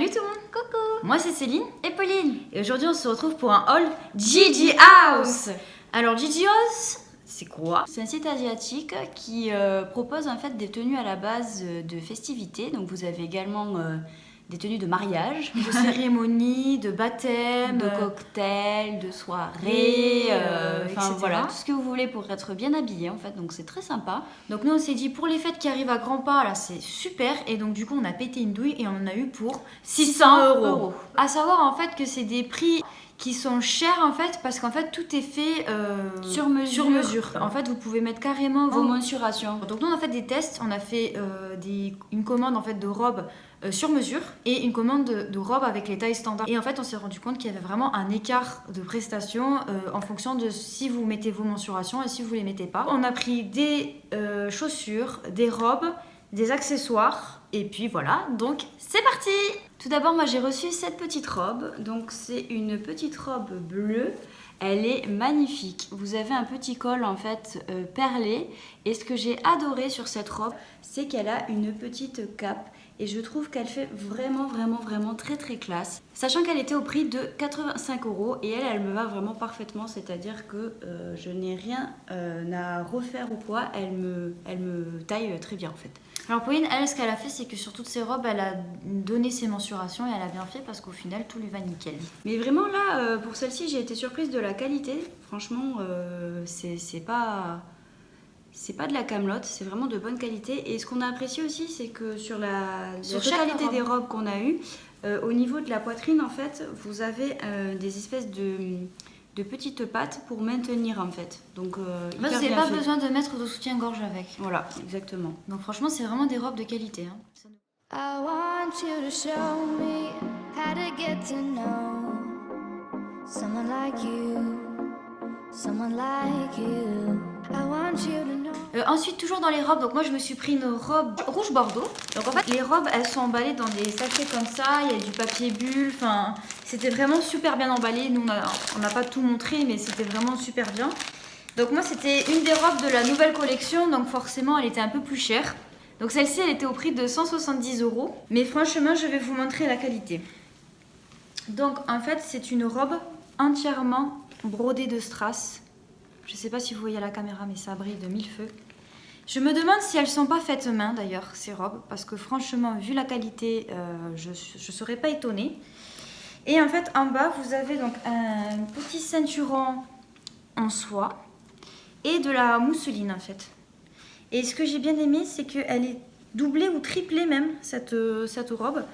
Salut tout le monde. Coucou. Moi c'est Céline Et Pauline. et aujourd'hui on se retrouve pour un haul Gigi House. Alors Gigi House, c'est quoi? C'est un site asiatique qui propose en fait des tenues à la base de festivités. Donc vous avez également des tenues de mariage, de cérémonie, de baptême, de cocktails, de soirée, enfin etc. voilà, tout ce que vous voulez pour être bien habillé en fait, donc c'est très sympa. Donc nous on s'est dit pour les fêtes qui arrivent à grands pas, là c'est super, et donc du coup on a pété une douille et on en a eu pour 600 €. À savoir en fait que c'est des prix qui sont chers en fait parce qu'en fait tout est fait Sur mesure. En fait vous pouvez mettre carrément Vos mensurations. Donc nous on a fait des tests, on a fait une commande en fait de robes sur mesure et une commande de robes avec les tailles standards. Et en fait on s'est rendu compte qu'il y avait vraiment un écart de prestation en fonction de si vous mettez vos mensurations et si vous les mettez pas. On a pris des chaussures, des robes, des accessoires et puis voilà, donc c'est parti! Tout d'abord moi j'ai reçu cette petite robe, donc c'est une petite robe bleue. Elle est magnifique. Vous avez un petit col en fait perlé. Et ce que j'ai adoré sur cette robe, c'est qu'elle a une petite cape. Et je trouve qu'elle fait vraiment très classe. Sachant qu'elle était au prix de 85 € et elle me va vraiment parfaitement. C'est-à-dire que je n'ai rien à refaire ou quoi. Elle me taille très bien en fait. Alors Pauline, elle, ce qu'elle a fait, c'est que sur toutes ses robes, elle a donné ses mensurations et elle a bien fait parce qu'au final, tout lui va nickel. Mais vraiment là, pour celle-ci, j'ai été surprise de la qualité. Franchement, c'est pas de la camelote, c'est vraiment de bonne qualité. Et ce qu'on a apprécié aussi, c'est que sur la totalité des robes qu'on a eues, au niveau de la poitrine, en fait, vous avez des espèces de petites pattes pour maintenir en fait. Donc vous n'avez pas besoin de mettre de soutien-gorge avec. Voilà, exactement. Donc franchement, c'est vraiment des robes de qualité. Hein. I want you to show me how to get to know someone like you, someone like you. I want you to know. Ensuite, toujours dans les robes, donc moi je me suis pris une robe rouge bordeaux. Donc en fait, les robes elles sont emballées dans des sachets comme ça, il y a du papier bulle, enfin c'était vraiment super bien emballé. Nous on n'a pas tout montré, mais c'était vraiment super bien. Donc moi c'était une des robes de la nouvelle collection, donc forcément elle était un peu plus chère. Donc celle-ci elle était au prix de 170 €, mais franchement je vais vous montrer la qualité. Donc en fait c'est une robe entièrement brodée de strass. Je sais pas si vous voyez à la caméra, mais ça brille de mille feux. Je me demande si elles sont pas faites main d'ailleurs, ces robes, parce que franchement, vu la qualité, je serais pas étonnée. Et en fait, en bas, vous avez donc un petit ceinturon en soie et de la mousseline en fait. Et ce que j'ai bien aimé, c'est qu'elle est doublée ou triplée même, cette robe.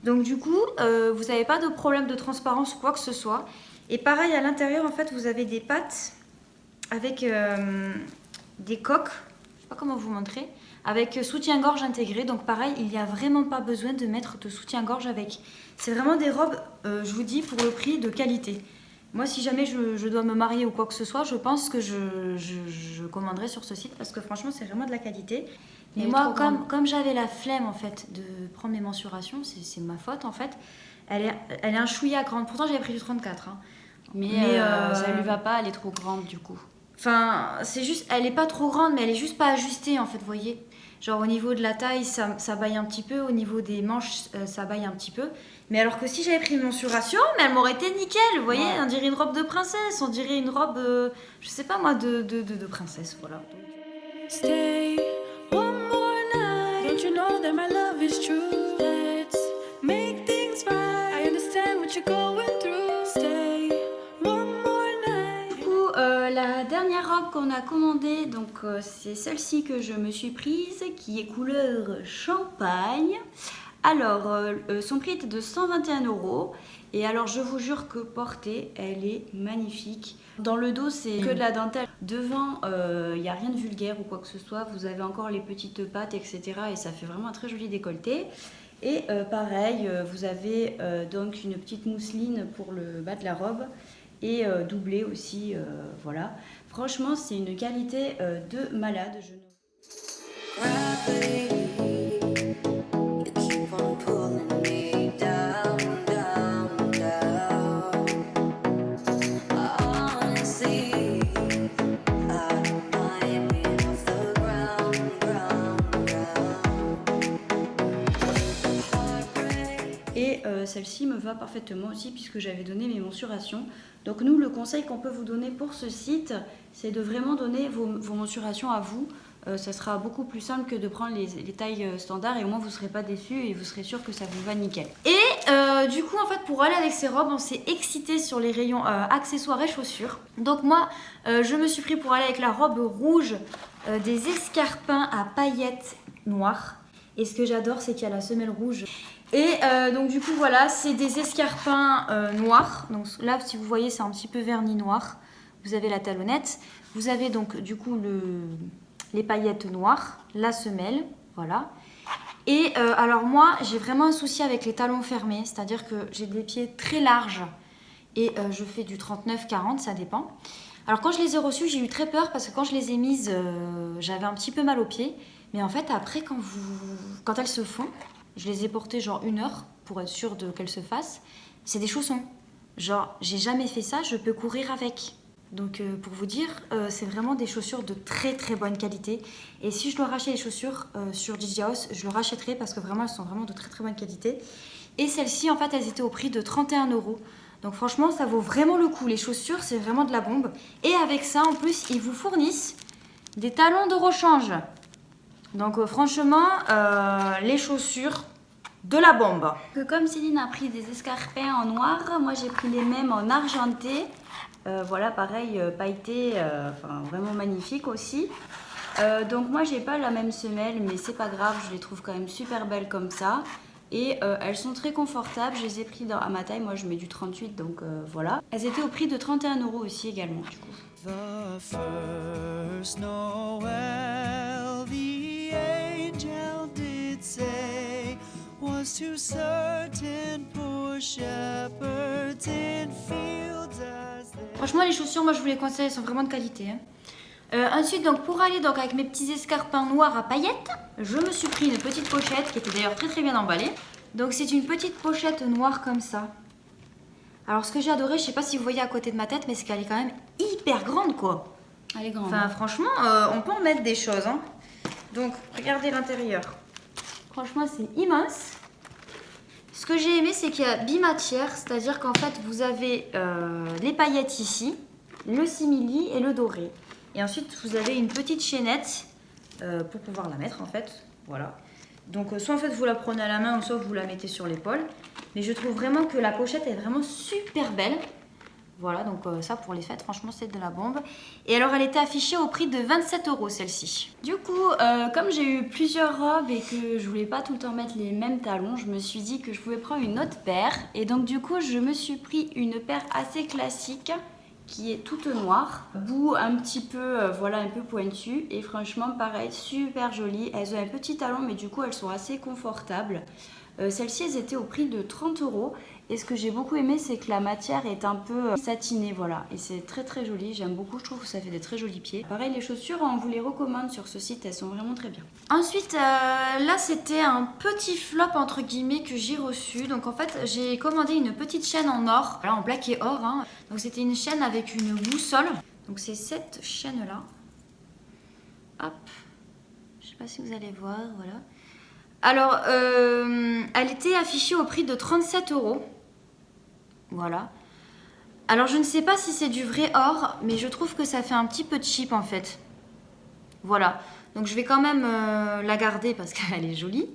Donc du coup, vous n'avez pas de problème de transparence ou quoi que ce soit. Et pareil, à l'intérieur, en fait, vous avez des pattes avec des coques, je sais pas comment vous montrer, avec soutien-gorge intégré. Donc pareil, il n'y a vraiment pas besoin de mettre de soutien-gorge avec. C'est vraiment des robes, je vous dis, pour le prix de qualité. Moi, si jamais je dois me marier ou quoi que ce soit, je pense que je commanderai sur ce site parce que franchement, c'est vraiment de la qualité. Mais moi, comme j'avais la flemme en fait de prendre mes mensurations, c'est ma faute en fait. Elle est un chouïa grande. Pourtant, j'avais pris du 34. Hein. Mais ça lui va pas, elle est trop grande du coup. Enfin, c'est juste, elle est pas trop grande, mais elle est juste pas ajustée en fait, vous voyez. Genre au niveau de la taille, ça baille un petit peu, au niveau des manches, ça baille un petit peu. Mais alors que si j'avais pris une mensuration, mais elle m'aurait été nickel, vous voyez. Ouais. On dirait une robe de princesse, on dirait une robe, je sais pas moi, de princesse, voilà. Stay one more night. Don't you know that my love is true? Let's make things right. I understand what you're going through. Stay one more night. Du coup, la dernière robe qu'on a commandée, donc c'est celle-ci que je me suis prise, qui est couleur champagne. Alors, son prix était de 121 €. Et alors, je vous jure que portée, elle est magnifique. Dans le dos, c'est que de la dentelle. Devant, il n'y a rien de vulgaire ou quoi que ce soit. Vous avez encore les petites pattes, etc. Et ça fait vraiment un très joli décolleté. Et pareil, vous avez donc une petite mousseline pour le bas de la robe. Et doublé aussi, voilà. Franchement, c'est une qualité de malade. Et et celle-ci me va parfaitement aussi puisque j'avais donné mes mensurations. Donc nous, le conseil qu'on peut vous donner pour ce site, c'est de vraiment donner vos mensurations à vous. Ça sera beaucoup plus simple que de prendre les tailles standards et au moins vous ne serez pas déçus et vous serez sûr que ça vous va nickel. Et du coup en fait pour aller avec ces robes on s'est excité sur les rayons accessoires et chaussures. Donc moi je me suis pris pour aller avec la robe rouge des escarpins à paillettes noires. Et ce que j'adore c'est qu'il y a la semelle rouge. Et donc du coup voilà c'est des escarpins noirs. Donc là si vous voyez c'est un petit peu vernis noir. Vous avez la talonnette. Vous avez donc du coup les paillettes noires, la semelle, voilà. Et alors moi, j'ai vraiment un souci avec les talons fermés, c'est-à-dire que j'ai des pieds très larges et je fais du 39-40, ça dépend. Alors quand je les ai reçus, j'ai eu très peur parce que quand je les ai mises, j'avais un petit peu mal aux pieds. Mais en fait, après, quand elles se font, je les ai portées genre 1 heure pour être sûre qu'elles se fassent. C'est des chaussons. Genre, j'ai jamais fait ça, je peux courir avec. Donc pour vous dire, c'est vraiment des chaussures de très très bonne qualité. Et si je dois racheter les chaussures sur Gigi House, je le rachèterai parce que vraiment elles sont vraiment de très très bonne qualité. Et celles-ci en fait elles étaient au prix de 31 €. Donc franchement ça vaut vraiment le coup. Les chaussures c'est vraiment de la bombe. Et avec ça en plus ils vous fournissent des talons de rechange. Donc franchement les chaussures de la bombe. Comme Céline a pris des escarpins en noir, moi j'ai pris les mêmes en argenté. Voilà, pareil, pailleté, enfin vraiment magnifique aussi. Donc moi j'ai pas la même semelle, mais c'est pas grave, je les trouve quand même super belles comme ça. Et elles sont très confortables, je les ai pris à ma taille, moi je mets du 38, donc voilà. Elles étaient au prix de 31 € aussi également du coup. The first Noel, the angel did say, was to certain poor shepherds in fields as they... Franchement les chaussures moi je vous les conseille, elles sont vraiment de qualité. Ensuite donc pour aller donc avec mes petits escarpins noirs à paillettes, je me suis pris une petite pochette qui était d'ailleurs très très bien emballée. Donc c'est une petite pochette noire comme ça. Alors ce que j'ai adoré, je sais pas si vous voyez à côté de ma tête, mais c'est qu'elle est quand même hyper grande quoi. Elle est grande. Enfin franchement on peut en mettre des choses hein. Donc regardez l'intérieur. Franchement c'est immense. Ce que j'ai aimé c'est qu'il y a bimatière, c'est-à-dire qu'en fait vous avez les paillettes ici, le simili et le doré. Et ensuite vous avez une petite chaînette pour pouvoir la mettre en fait. Voilà. Donc soit en fait vous la prenez à la main ou soit vous la mettez sur l'épaule. Mais je trouve vraiment que la pochette est vraiment super belle. Voilà, donc ça pour les fêtes, franchement c'est de la bombe. Et alors elle était affichée au prix de 27 € celle-ci. Du coup, comme j'ai eu plusieurs robes et que je voulais pas tout le temps mettre les mêmes talons, je me suis dit que je pouvais prendre une autre paire. Et donc du coup, je me suis pris une paire assez classique qui est toute noire, bout un petit peu, voilà, un peu pointu. Et franchement, pareil, super jolie. Elles ont un petit talon, mais du coup, elles sont assez confortables. Celles-ci, elles étaient au prix de 30 €. Et ce que j'ai beaucoup aimé, c'est que la matière est un peu satinée, voilà. Et c'est très très joli, j'aime beaucoup, je trouve que ça fait des très jolis pieds. Pareil, les chaussures, on vous les recommande sur ce site, elles sont vraiment très bien. Ensuite, là c'était un petit flop entre guillemets que j'ai reçu. Donc en fait, j'ai commandé une petite chaîne en or, là en plaqué or. Hein. Donc c'était une chaîne avec une boussole. Donc c'est cette chaîne-là. Hop, je sais pas si vous allez voir, voilà. Alors, elle était affichée au prix de 37 €. Voilà. Alors, je ne sais pas si c'est du vrai or, mais je trouve que ça fait un petit peu cheap en fait. Voilà. Donc, je vais quand même la garder parce qu'elle est jolie.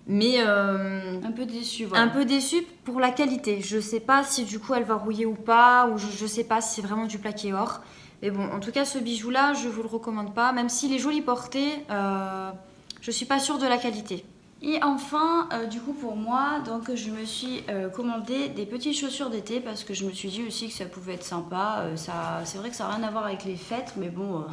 Mais un peu déçue, voilà. Un peu déçue pour la qualité. Je ne sais pas si du coup elle va rouiller ou pas, ou je ne sais pas si c'est vraiment du plaqué or. Mais bon, en tout cas, ce bijou-là, je ne vous le recommande pas. Même s'il est joli porté, je ne suis pas sûre de la qualité. Et enfin, du coup pour moi, donc je me suis commandé des petites chaussures d'été parce que je me suis dit aussi que ça pouvait être sympa. C'est vrai que ça n'a rien à voir avec les fêtes, mais bon,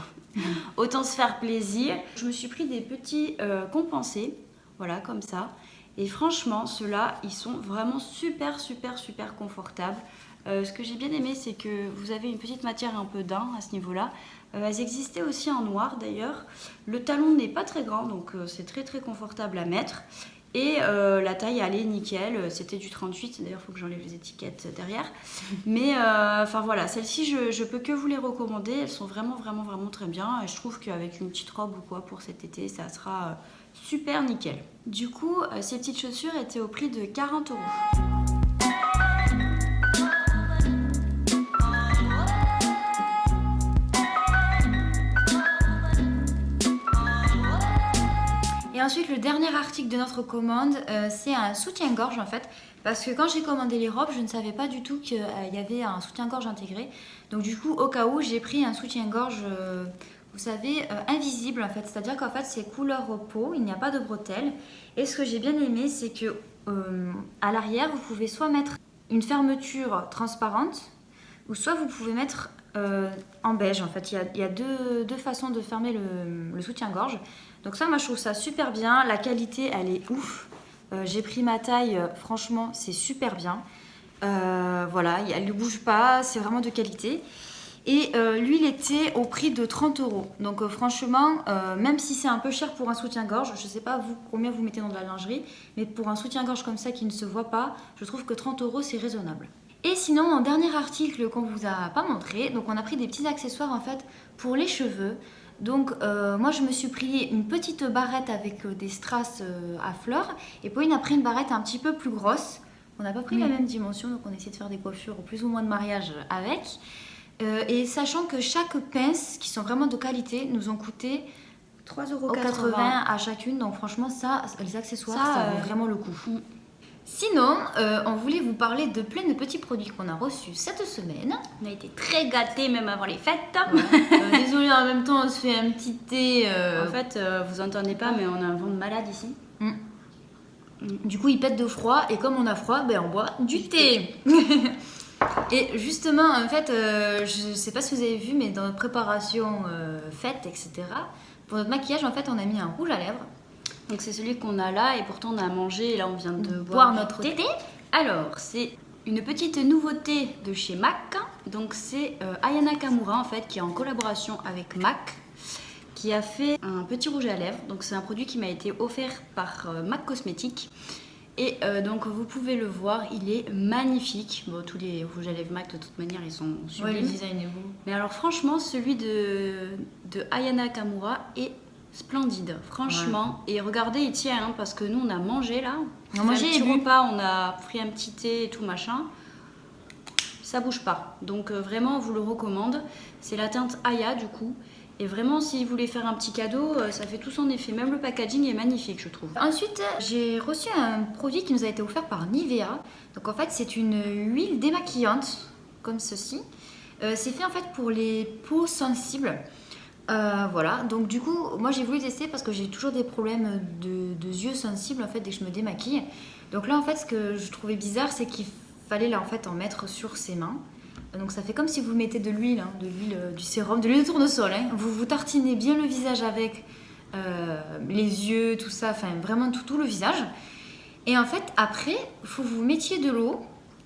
autant se faire plaisir. Je me suis pris des petits compensés, voilà, comme ça. Et franchement, ceux-là, ils sont vraiment super, super, super confortables. Ce que j'ai bien aimé, c'est que vous avez une petite matière un peu daim à ce niveau-là. Elles existaient aussi en noir d'ailleurs. Le talon n'est pas très grand, donc c'est très très confortable à mettre. Et la taille allait nickel, c'était du 38, d'ailleurs il faut que j'enlève les étiquettes derrière. Mais enfin voilà, celles-ci je peux que vous les recommander, elles sont vraiment vraiment vraiment très bien. Et je trouve qu'avec une petite robe ou quoi pour cet été, ça sera super nickel. Du coup, ces petites chaussures étaient au prix de 40 €. Et ensuite, le dernier article de notre commande, c'est un soutien-gorge en fait. Parce que quand j'ai commandé les robes, je ne savais pas du tout qu'il y avait un soutien-gorge intégré. Donc du coup, au cas où, j'ai pris un soutien-gorge, vous savez, invisible en fait. C'est-à-dire qu'en fait, c'est couleur peau, il n'y a pas de bretelles. Et ce que j'ai bien aimé, c'est que à l'arrière, vous pouvez soit mettre une fermeture transparente, ou soit vous pouvez mettre en beige en fait. Il y a deux façons de fermer le soutien-gorge. Donc ça, moi je trouve ça super bien. La qualité, elle est ouf. J'ai pris ma taille, franchement, c'est super bien. Voilà, elle ne bouge pas, c'est vraiment de qualité. Et lui, il était au prix de 30 €. Donc franchement, même si c'est un peu cher pour un soutien-gorge, je ne sais pas vous combien vous mettez dans de la lingerie, mais pour un soutien-gorge comme ça qui ne se voit pas, je trouve que 30 € c'est raisonnable. Et sinon, en dernier article qu'on vous a pas montré, donc on a pris des petits accessoires en fait pour les cheveux. Donc moi je me suis pris une petite barrette avec des strass à fleurs, et Pauline a pris une barrette un petit peu plus grosse. On n'a pas pris la même dimension, donc on a essayé de faire des coiffures plus ou moins de mariage avec. Et sachant que chaque pince, qui sont vraiment de qualité, nous ont coûté 3,80 € à chacune. Donc franchement ça, les accessoires, ça vaut vraiment le coup. Sinon, on voulait vous parler de plein de petits produits qu'on a reçus cette semaine. On a été très gâtés même avant les fêtes. Ouais. Désolée, en même temps, on se fait un petit thé. En fait, vous entendez pas, mais on a un vent de malade ici. Du coup, il pète de froid, et comme on a froid, ben, on boit du thé. Et justement, en fait, je sais pas si vous avez vu, mais dans notre préparation fête, etc., pour notre maquillage, en fait, on a mis un rouge à lèvres. Donc c'est celui qu'on a là, et pourtant on a mangé, et là on vient de boire notre thé. Alors, c'est une petite nouveauté de chez MAC. Donc c'est Aya Nakamura en fait, qui est en collaboration avec MAC, qui a fait un petit rouge à lèvres. Donc c'est un produit qui m'a été offert par MAC Cosmétiques. Et donc vous pouvez le voir, il est magnifique. Bon, tous les rouges à lèvres MAC de toute manière ils sont sublimes. Ouais, le design est beau. Mais alors franchement, celui de Aya Nakamura est splendide, franchement. Ouais. Et regardez, il tient, hein, parce que nous on a mangé là. On a mangé un petit repas, on a pris un petit thé et tout machin. Ça bouge pas. Donc vraiment, on vous le recommande. C'est la teinte Aya du coup. Et vraiment, si vous voulez faire un petit cadeau, ça fait tout son effet. Même le packaging est magnifique, je trouve. Ensuite, j'ai reçu un produit qui nous a été offert par Nivea. Donc en fait, c'est une huile démaquillante, comme ceci. C'est fait en fait pour les peaux sensibles. Voilà, donc du coup, moi j'ai voulu tester parce que j'ai toujours des problèmes de yeux sensibles en fait dès que je me démaquille. Donc là en fait, ce que je trouvais bizarre, c'est qu'il fallait là en fait en mettre sur ses mains. Donc ça fait comme si vous mettez de l'huile, hein, de l'huile du sérum, de l'huile de tournesol. Hein. Vous vous tartinez bien le visage avec les yeux, tout ça, enfin vraiment tout le visage. Et en fait, après, il faut que vous mettiez de l'eau.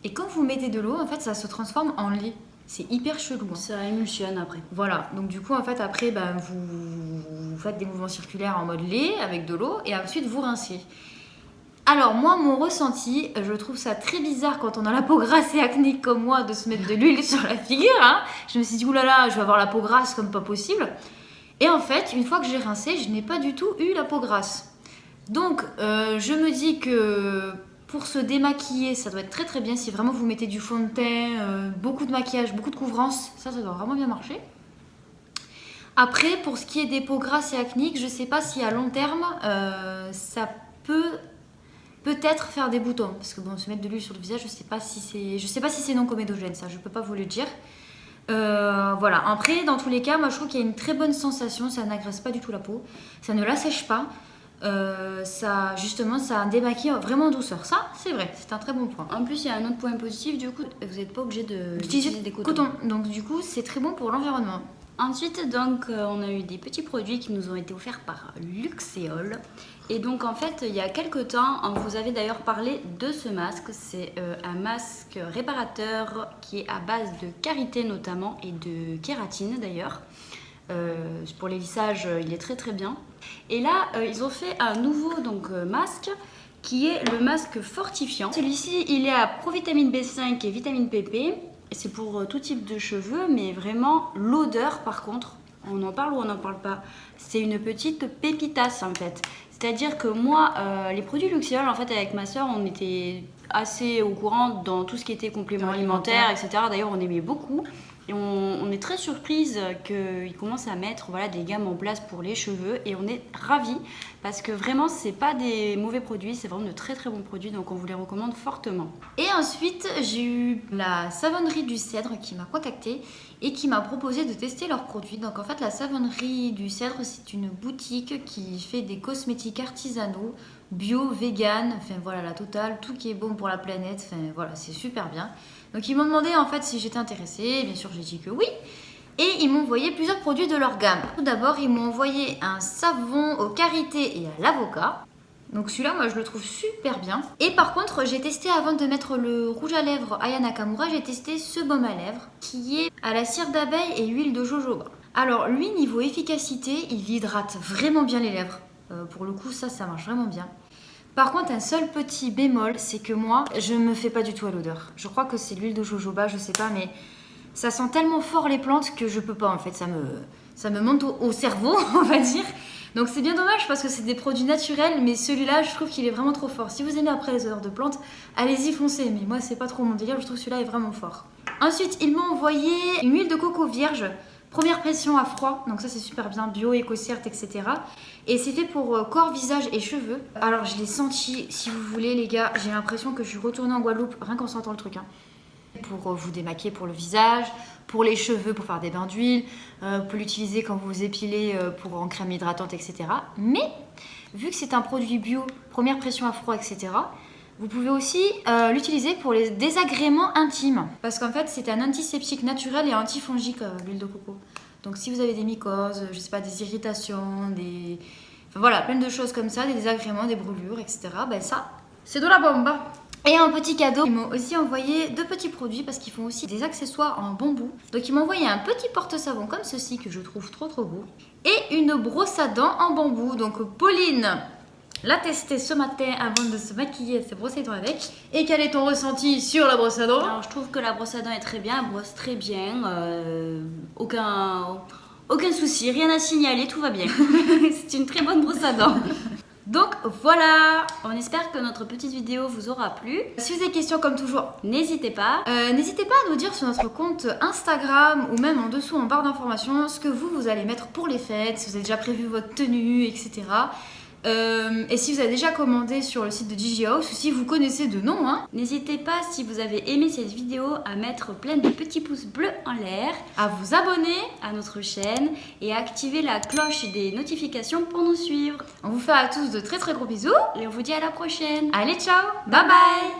Et quand vous mettez de l'eau, en fait, ça se transforme en lait. C'est hyper chelou. Hein. Ça émulsionne après. Voilà, donc du coup, en fait, après, ben, vous faites des mouvements circulaires en mode lait avec de l'eau et ensuite vous rincez. Alors moi, mon ressenti, je trouve ça très bizarre quand on a la peau grasse et acnéique comme moi de se mettre de l'huile sur la figure. Hein. Je me suis dit, oulala, je vais avoir la peau grasse comme pas possible. Et en fait, une fois que j'ai rincé, je n'ai pas du tout eu la peau grasse. Donc, je me dis que pour se démaquiller, ça doit être très très bien. Si vraiment vous mettez du fond de teint, beaucoup de maquillage, beaucoup de couvrance, ça doit vraiment bien marcher. Après, pour ce qui est des peaux grasses et acnéiques, je sais pas si à long terme, ça peut-être faire des boutons. Parce que bon, se mettre de l'huile sur le visage, je sais pas si c'est non comédogène, ça, je peux pas vous le dire. Voilà, après, dans tous les cas, moi je trouve qu'il y a une très bonne sensation, ça n'agresse pas du tout la peau, ça ne l'assèche pas. Ça justement ça démaquille vraiment en douceur, ça c'est vrai, c'est un très bon point. En plus il y a un autre point positif, du coup vous n'êtes pas obligé d'utiliser des cotons. Donc du coup c'est très bon pour l'environnement. Ensuite donc on a eu des petits produits qui nous ont été offerts par Luxéol. Et donc en fait il y a quelques temps on vous avait d'ailleurs parlé de ce masque. C'est un masque réparateur qui est à base de karité notamment et de kératine d'ailleurs. Pour les lissages il est très très bien. Et là ils ont fait un nouveau masque qui est le masque fortifiant. Celui-ci il est à provitamine B5 et vitamine PP. C'est pour tout type de cheveux, mais vraiment l'odeur par contre, on en parle ou on n'en parle pas, c'est une petite pépitasse en fait. C'est-à-dire que moi, les produits Luxéol, en fait, avec ma soeur, on était assez au courant dans tout ce qui était compléments alimentaires, etc. D'ailleurs, on aimait beaucoup. Et on est très surprise qu'ils commencent à mettre des gammes en place pour les cheveux. Et on est ravis parce que vraiment, c'est pas des mauvais produits, c'est vraiment de très très bons produits. Donc on vous les recommande fortement. Et ensuite, j'ai eu la savonnerie du Cèdre qui m'a contactée et qui m'a proposé de tester leurs produits. Donc en fait, la savonnerie du Cèdre, c'est une boutique qui fait des cosmétiques artisanaux, bio, vegan, enfin voilà, la totale, tout qui est bon pour la planète, enfin voilà, c'est super bien. Donc ils m'ont demandé en fait si j'étais intéressée, bien sûr j'ai dit que oui. Et ils m'ont envoyé plusieurs produits de leur gamme. Tout d'abord, ils m'ont envoyé un savon au karité et à l'avocat. Donc celui-là, moi je le trouve super bien. Et par contre, j'ai testé avant de mettre le rouge à lèvres Aya Nakamura, j'ai testé ce baume à lèvres qui est à la cire d'abeille et huile de jojoba. Alors lui, niveau efficacité, il hydrate vraiment bien les lèvres. Pour le coup, ça marche vraiment bien. Par contre, un seul petit bémol, c'est que moi, je me fais pas du tout à l'odeur. Je crois que c'est l'huile de jojoba, je sais pas, mais ça sent tellement fort les plantes que je peux pas en fait. Ça me monte au cerveau, on va dire. Donc c'est bien dommage parce que c'est des produits naturels, mais celui-là, je trouve qu'il est vraiment trop fort. Si vous aimez après les odeurs de plantes, allez-y foncez. Mais moi, c'est pas trop mon délire, je trouve celui-là est vraiment fort. Ensuite, ils m'ont envoyé une huile de coco vierge. Première pression à froid, donc ça c'est super bien, bio, éco-cert, etc. Et c'est fait pour corps, visage et cheveux. Alors je l'ai senti, si vous voulez les gars, j'ai l'impression que je suis retournée en Guadeloupe rien qu'en sentant le truc. Pour vous démaquiller pour le visage, pour les cheveux, pour faire des bains d'huile, vous pouvez l'utiliser quand vous vous épilez pour en crème hydratante, etc. Mais vu que c'est un produit bio, première pression à froid, etc., vous pouvez aussi l'utiliser pour les désagréments intimes. Parce qu'en fait, c'est un antiseptique naturel et antifongique, l'huile de coco. Donc si vous avez des mycoses, je sais pas, des irritations, enfin voilà, plein de choses comme ça, des désagréments, des brûlures, etc. Ben ça, c'est de la bombe. Et un petit cadeau, ils m'ont aussi envoyé 2 petits produits parce qu'ils font aussi des accessoires en bambou. Donc ils m'ont envoyé un petit porte-savon comme ceci que je trouve trop beau. Et une brosse à dents en bambou. Donc Pauline l'a testé ce matin avant de se maquiller, elle s'est brossé les dents avec. Et quel est ton ressenti sur la brosse à dents? Alors je trouve que la brosse à dents est très bien, elle brosse très bien, aucun souci, rien à signaler, tout va bien. C'est une très bonne brosse à dents. Donc voilà, on espère que notre petite vidéo vous aura plu. Si vous avez des questions comme toujours, n'hésitez pas. N'hésitez pas à nous dire sur notre compte Instagram ou même en dessous en barre d'informations ce que vous allez mettre pour les fêtes, si vous avez déjà prévu votre tenue, etc. Et si vous avez déjà commandé sur le site de Gigi House ou si vous connaissez de nom, N'hésitez pas, si vous avez aimé cette vidéo, à mettre plein de petits pouces bleus en l'air, à vous abonner à notre chaîne et à activer la cloche des notifications pour nous suivre. On vous fait à tous de très gros bisous Et on vous dit à la prochaine. Allez, ciao, bye bye.